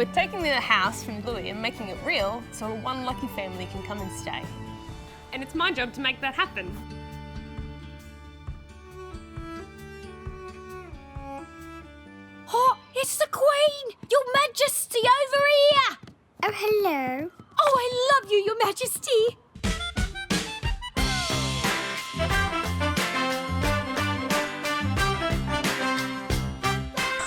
We're taking the house from Bluey and making it real so one lucky family can come and stay. And it's my job to make that happen. Oh, it's the Queen! Your Majesty over here! Oh, hello. Oh, I love you, Your Majesty!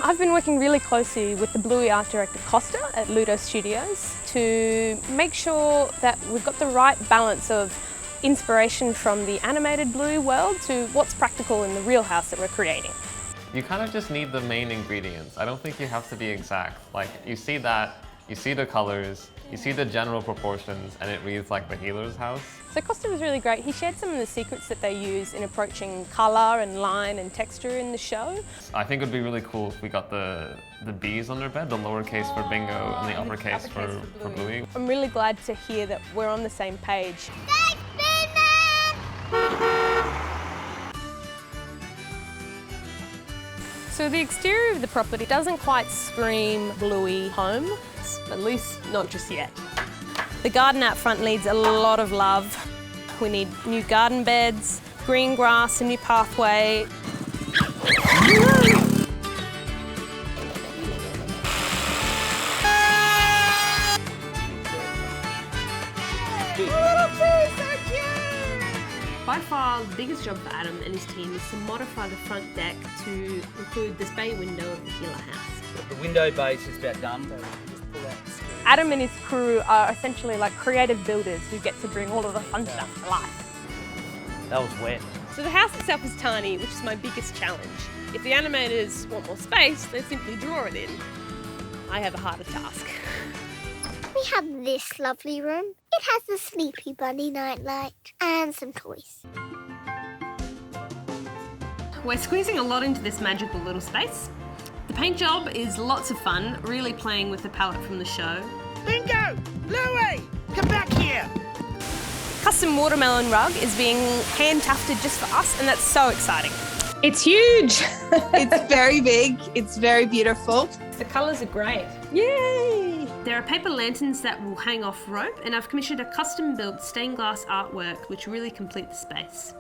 I've been working really closely with the Bluey art director Costa at Ludo Studios to make sure that we've got the right balance of inspiration from the animated Bluey world to what's practical in the real house that we're creating. You kind of just need the main ingredients. I don't think you have to be exact. Like, you see that, you see the colors, you see the general proportions, and it reads like the healer's house. So Costa was really great. He shared some of the secrets that they use in approaching colour and line and texture in the show. I think it would be really cool if we got the B's on their bed, the lowercase for Bingo and the uppercase for Bluey. I'm really glad to hear that we're on the same page. Thanks, So the exterior of the property doesn't quite scream Bluey home, at least not just yet. The garden out front needs a lot of love. We need new garden beds, green grass, a new pathway. By far, the biggest job for Adam and his team is to modify the front deck to include this bay window of the healer house. The window base is about done. Adam and his crew are essentially like creative builders who get to bring all of the fun stuff to life. That was wet. So the house itself is tiny, which is my biggest challenge. If the animators want more space, they simply draw it in. I have a harder task. We have this lovely room. It has the Sleepy Bunny nightlight and some toys. We're squeezing a lot into this magical little space. The paint job is lots of fun, really playing with the palette from the show. Bingo! Bluey! Come back here! Custom watermelon rug is being hand tufted just for us, and that's so exciting. It's huge. It's very big. It's very beautiful. The colours are great. Yay! There are paper lanterns that will hang off rope, and I've commissioned a custom-built stained glass artwork which really complete the space.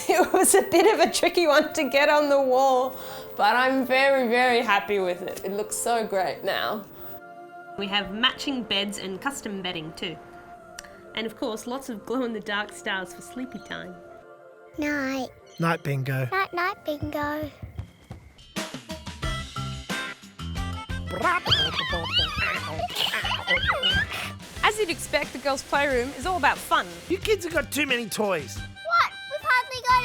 It was a bit of a tricky one to get on the wall, but I'm very, very happy with it. It looks so great now. We have matching beds and custom bedding too. And of course, lots of glow-in-the-dark stars for sleepy time. Night. Night, Bingo. Night, night, Bingo. As you'd expect, the girls' playroom is all about fun. You kids have got too many toys. What? We've hardly got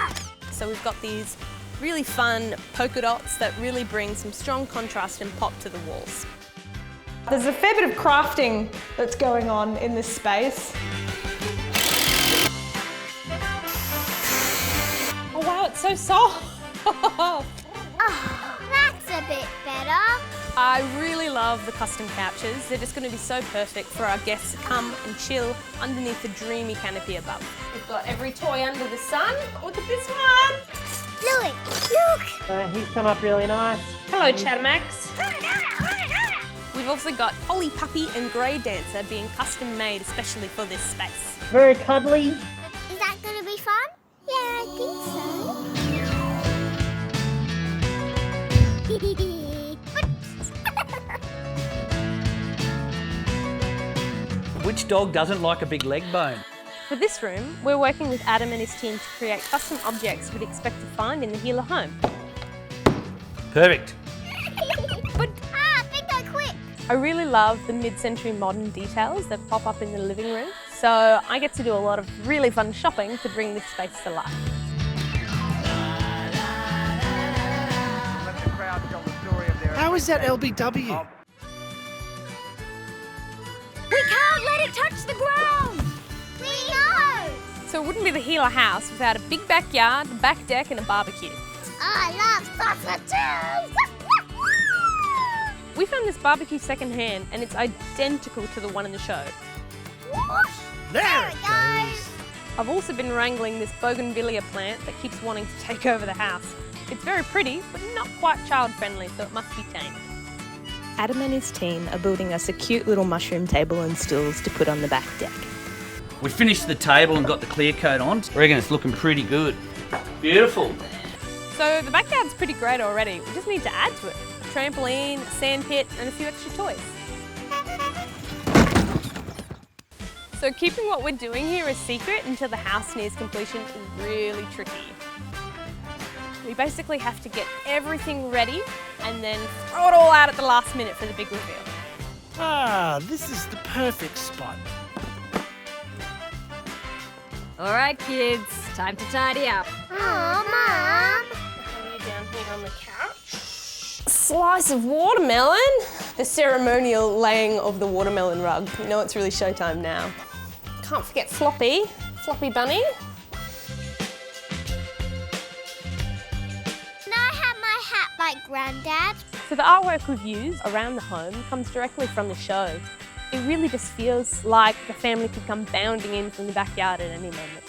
any. So we've got these really fun polka dots that really bring some strong contrast and pop to the walls. There's a fair bit of crafting that's going on in this space. Oh wow, it's so soft. Oh, that's a bit better. I really love the custom couches. They're just going to be so perfect for our guests to come and chill underneath the dreamy canopy above. We've got every toy under the sun. Look at this one. Bluey, look. He's come up really nice. Hello, Chattermax. We've also got Polly Puppy and Grey Dancer being custom made especially for this space. Very cuddly. Is that going to be fun? Yeah, I think so. Which dog doesn't like a big leg bone? For this room, we're working with Adam and his team to create custom objects we'd expect to find in the healer home. Perfect. Bingo, quick. I really love the mid-century modern details that pop up in the living room, so I get to do a lot of really fun shopping to bring this space to life. How is that LBW? We can't let it touch the ground! We know. So it wouldn't be the healer house without a big backyard, a back deck and a barbecue. I love sausages. We found this barbecue secondhand and it's identical to the one in the show. There it goes. I've also been wrangling this bougainvillea plant that keeps wanting to take over the house. It's very pretty, but not quite child-friendly, so it must be tamed. Adam and his team are building us a cute little mushroom table and stools to put on the back deck. We finished the table and got the clear coat on. I reckon it's looking pretty good. Beautiful. So the backyard's pretty great already. We just need to add to it. A trampoline, a sand pit and a few extra toys. So keeping what we're doing here a secret until the house nears completion is really tricky. We basically have to get everything ready and then throw it all out at the last minute for the big reveal. Ah, this is the perfect spot. All right, kids, time to tidy up. Oh, Mum. Have you down here on the couch? Slice of watermelon. The ceremonial laying of the watermelon rug. You know it's really showtime now. Can't forget Floppy. Floppy Bunny. Can I have my hat like Granddad? So the artwork we've used around the home comes directly from the show. It really just feels like the family could come bounding in from the backyard at any moment.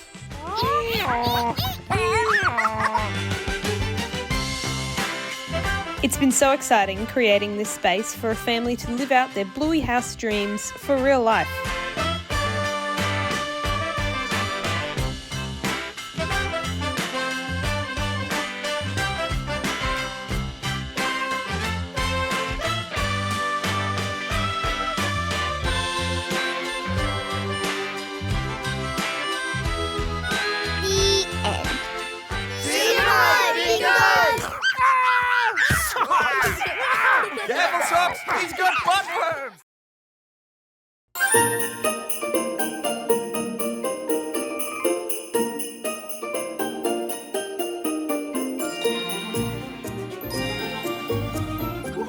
It's been so exciting creating this space for a family to live out their Bluey house dreams for real life. The end. See you tomorrow, Bingos! Careful, Socks! He's got buttworms!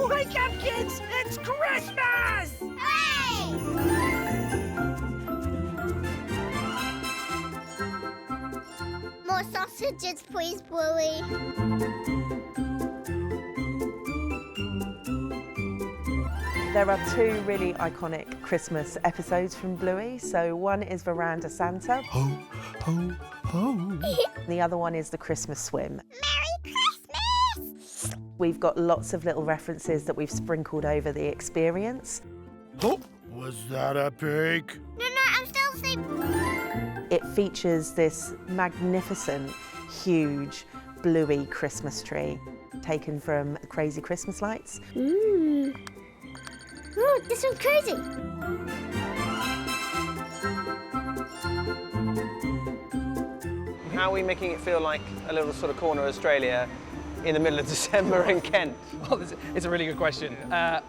Wake up, kids! It's Christmas! Hooray! More sausages, please, Bluey. There are two really iconic Christmas episodes from Bluey. So one is Veranda Santa. Ho, ho, ho. The other one is the Christmas swim. Merry Christmas! We've got lots of little references that we've sprinkled over the experience. Oh, was that a pig? No, I'm still asleep. It features this magnificent, huge Bluey Christmas tree taken from Crazy Christmas Lights. Ooh, this one's crazy. How are we making it feel like a little sort of corner of Australia in the middle of December in Kent? Well, it's a really good question.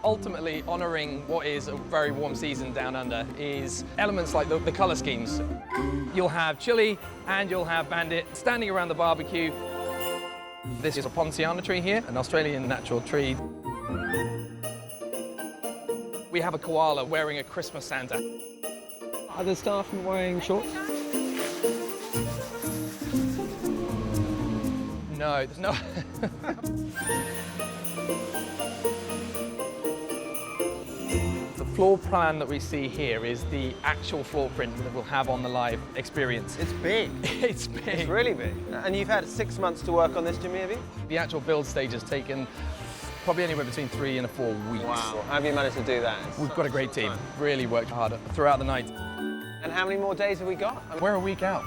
Ultimately, honouring what is a very warm season down under is elements like the colour schemes. You'll have chili and you'll have bandit standing around the barbecue. This is a Ponciana tree here, an Australian natural tree. We have a koala wearing a Christmas Santa. Are the staff wearing shorts? No, there's no. The floor plan that we see here is the actual floor print that we'll have on the live experience. It's big. It's big. It's really big. And you've had 6 months to work on this, Jimmy, have you? The actual build stage has taken probably anywhere between 3 and 4 weeks. Wow. How have you managed to do that? We've got a great team. Really worked hard throughout the night. And how many more days have we got? We're a week out.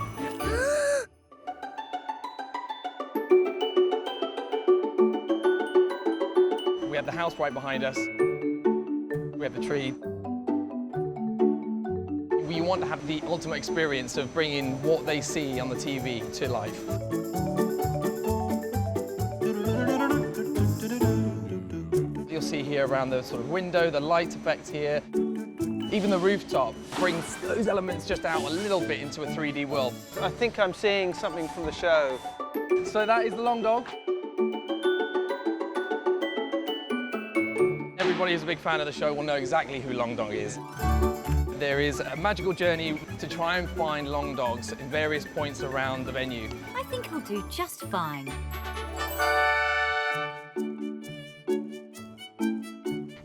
We have the house right behind us. We have the tree. We want to have the ultimate experience of bringing what they see on the TV to life. You'll see here around the sort of window, the light effect here. Even the rooftop brings those elements just out a little bit into a 3D world. I think I'm seeing something from the show. So that is the long dog. Everybody who's a big fan of the show will know exactly who Long Dog is. There is a magical journey to try and find long dogs in various points around the venue. I think he'll do just fine.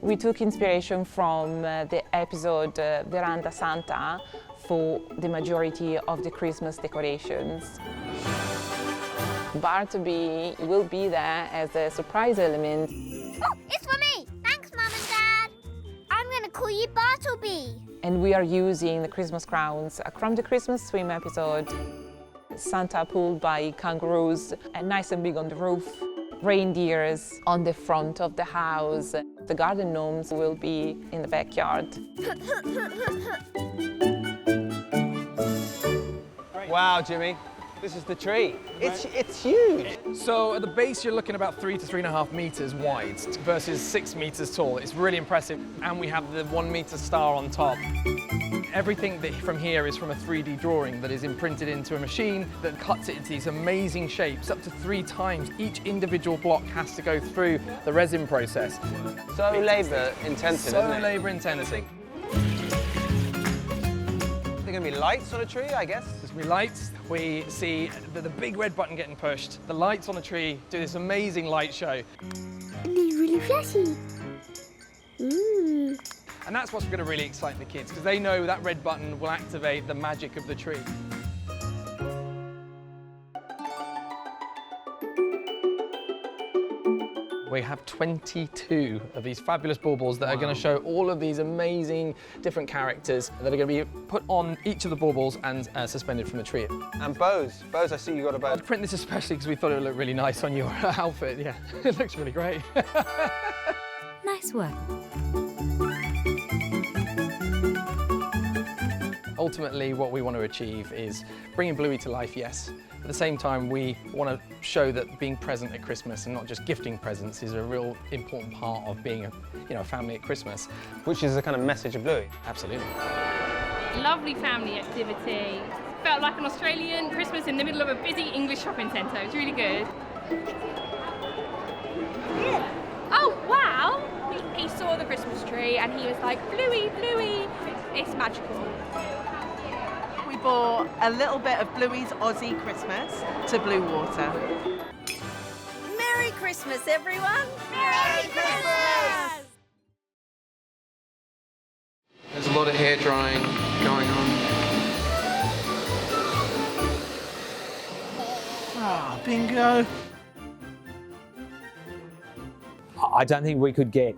We took inspiration from the episode Veranda Santa for the majority of the Christmas decorations. Bartleby will be there as a surprise element. Oh, it's for me! Thanks, Mum and Dad! call you Bartleby. And we are using the Christmas crowns from the Christmas swim episode. Santa pulled by kangaroos, and nice and big on the roof. Reindeers on the front of the house. The garden gnomes will be in the backyard. Wow, Jimmy. This is the tree. It's huge. So at the base, you're looking about 3 to 3.5 meters wide versus 6 meters tall. It's really impressive. And we have the 1 meter star on top. Everything from here is from a 3D drawing that is imprinted into a machine that cuts it into these amazing shapes. Up to 3 times each individual block has to go through the resin process. So labour intensive, isn't it? So labour intensive. There are going to be lights on a tree, I guess? There's going to be lights. We see the big red button getting pushed. The lights on the tree do this amazing light show. And they're really flashy. Ooh. And that's what's going to really excite the kids, because they know that red button will activate the magic of the tree. We have 22 of these fabulous baubles that are going to show all of these amazing different characters that are going to be put on each of the baubles and suspended from the tree. And bows. Bows, I see you got a bow. I'd print this especially because we thought it would look really nice on your outfit. Yeah, it looks really great. Nice work. Ultimately, what we want to achieve is bringing Bluey to life, yes. At the same time, we want to show that being present at Christmas and not just gifting presents is a real important part of being a family at Christmas. Which is the kind of message of Bluey. Absolutely. Lovely family activity. Felt like an Australian Christmas in the middle of a busy English shopping centre. It was really good. Oh, wow! He saw the Christmas tree and he was like, Bluey, Bluey, it's magical. We brought a little bit of Bluey's Aussie Christmas to Blue Water. Merry Christmas, everyone! Merry Christmas! There's a lot of hair drying going on. Ah, bingo. I don't think we could get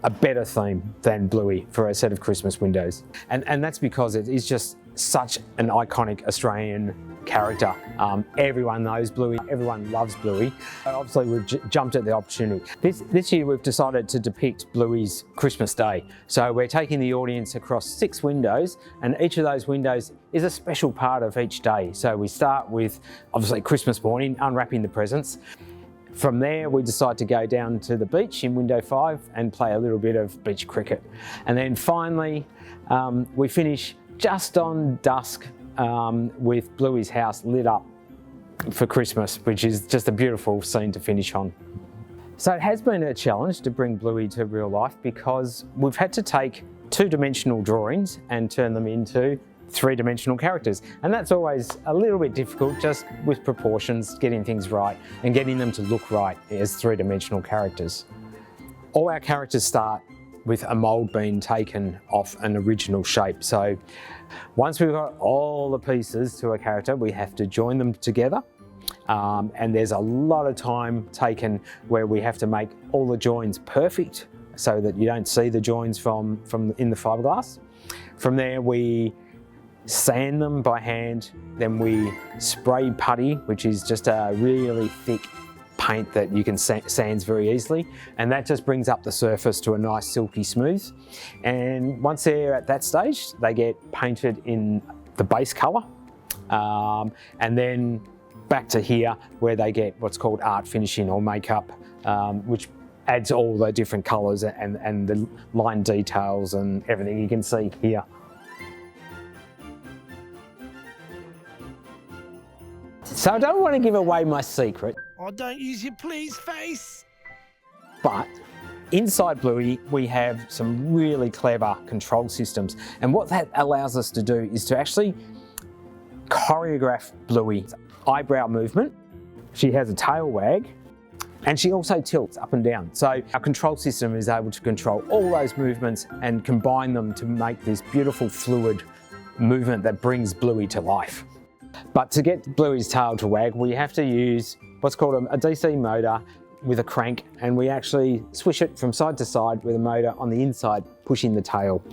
a better theme than Bluey for a set of Christmas windows. And that's because it is just such an iconic Australian character. Everyone knows Bluey, everyone loves Bluey. Obviously we've jumped at the opportunity. This year we've decided to depict Bluey's Christmas Day. So we're taking the audience across 6 windows, and each of those windows is a special part of each day. So we start with obviously Christmas morning, unwrapping the presents. From there, we decide to go down to the beach in window 5 and play a little bit of beach cricket. And then finally, we finish just on dusk with Bluey's house lit up for Christmas, which is just a beautiful scene to finish on. So it has been a challenge to bring Bluey to real life because we've had to take 2-dimensional drawings and turn them into 3-dimensional characters, and that's always a little bit difficult just with proportions, getting things right and getting them to look right as 3-dimensional characters. All our characters start with a mould being taken off an original shape, so once we've got all the pieces to a character we have to join them together, and there's a lot of time taken where we have to make all the joins perfect so that you don't see the joins from in the fiberglass. From there we sand them by hand, then we spray putty, which is just a really thick paint that you can sands very easily, and that just brings up the surface to a nice silky smooth. And once they're at that stage, they get painted in the base colour, and then back to here where they get what's called art finishing or makeup, which adds all the different colours and the line details and everything you can see here. So I don't want to give away my secret. Oh, don't use your please face. But inside Bluey, we have some really clever control systems. And what that allows us to do is to actually choreograph Bluey's eyebrow movement. She has a tail wag, and she also tilts up and down. So our control system is able to control all those movements and combine them to make this beautiful fluid movement that brings Bluey to life. But to get Bluey's tail to wag, we have to use what's called a DC motor with a crank, and we actually swish it from side to side with a motor on the inside, pushing the tail.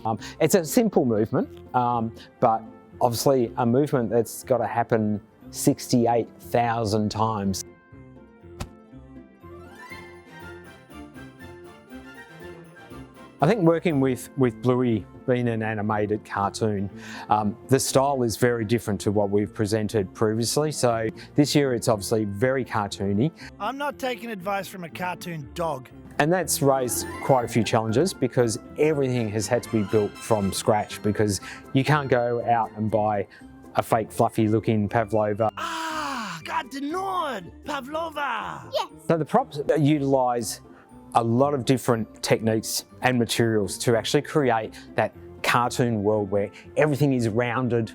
It's a simple movement, but obviously a movement that's got to happen 68,000 times. I think working with Bluey being an animated cartoon, the style is very different to what we've presented previously. So this year it's obviously very cartoony. I'm not taking advice from a cartoon dog. And that's raised quite a few challenges because everything has had to be built from scratch, because you can't go out and buy a fake fluffy looking pavlova. Ah, got the nod, Pavlova. Yes. So the props utilise a lot of different techniques and materials to actually create that cartoon world where everything is rounded,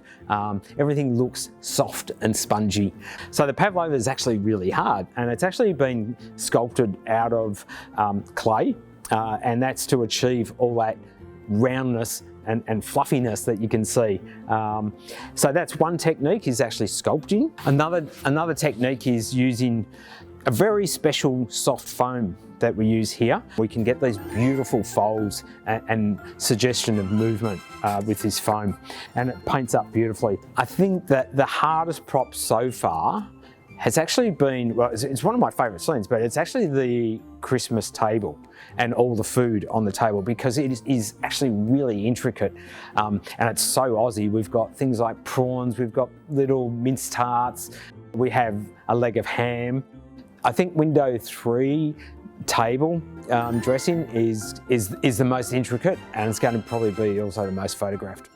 everything looks soft and spongy. So the pavlova is actually really hard, and it's actually been sculpted out of clay, and that's to achieve all that roundness and fluffiness that you can see. So that's one technique, is actually sculpting. Another technique is using a very special soft foam that we use here. We can get these beautiful folds and suggestion of movement with this foam, and it paints up beautifully. I think that the hardest prop so far has actually been, well, it's one of my favourite scenes, but it's actually the Christmas table and all the food on the table, because it is actually really intricate, and it's so Aussie. We've got things like prawns, we've got little mince tarts, we have a leg of ham. I think window 3 table dressing is the most intricate, and it's going to probably be also the most photographed.